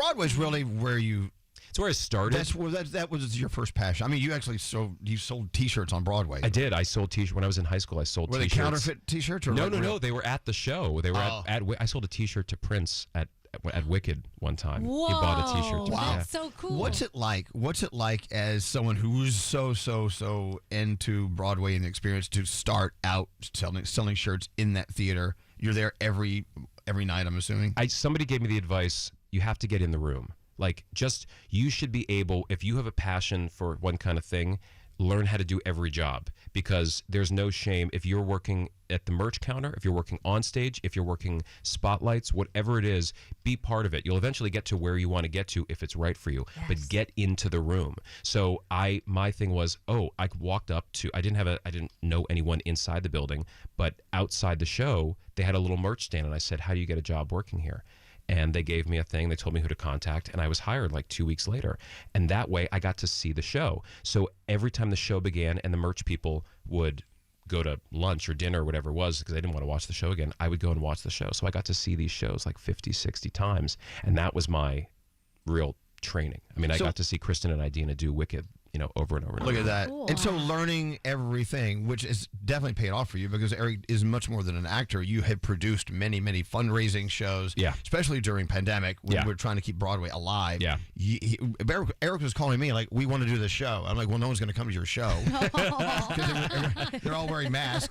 Broadway's really where you. It's where I started. That was your first passion. I mean, you actually sold T-shirts on Broadway. I did. I sold T-shirts when I was in high school. I sold Were T-shirts. They counterfeit T-shirts? Or No. They were at the show. They were at I sold a T-shirt to Prince at Wicked one time. Whoa, he bought a T-shirt. Wow, that's so cool. What's it like? What's it like as someone who's so into Broadway and the experience to start out selling shirts in that theater? You're there every night, I'm assuming. Somebody gave me the advice: you have to get in the room. Like, you should be able, if you have a passion for one kind of thing, learn how to do every job, because there's no shame if you're working at the merch counter, if you're working on stage, if you're working spotlights, whatever it is, be part of it. You'll eventually get to where you want to get to if it's right for you, but get into the room. So my thing was, I walked up to, I didn't know anyone inside the building, but outside the show, they had a little merch stand, and I said, how do you get a job working here? And they gave me a thing. They told me who to contact, and I was hired like 2 weeks later. And that way, I got to see the show. So every time the show began and the merch people would go to lunch or dinner or whatever it was, because they didn't want to watch the show again, I would go and watch the show. So I got to see these shows like 50, 60 times. And that was my real training. I mean, I got to see Kristen and Idina do Wicked, over and over and over. Look at that. Cool. And so learning everything, which is definitely paid off for you, because Erich is much more than an actor. You have produced many, many fundraising shows, especially during pandemic when we're trying to keep Broadway alive. Yeah. Erich was calling me like, we want to do this show. I'm like, well, no one's going to come to your show. Because they're all wearing masks.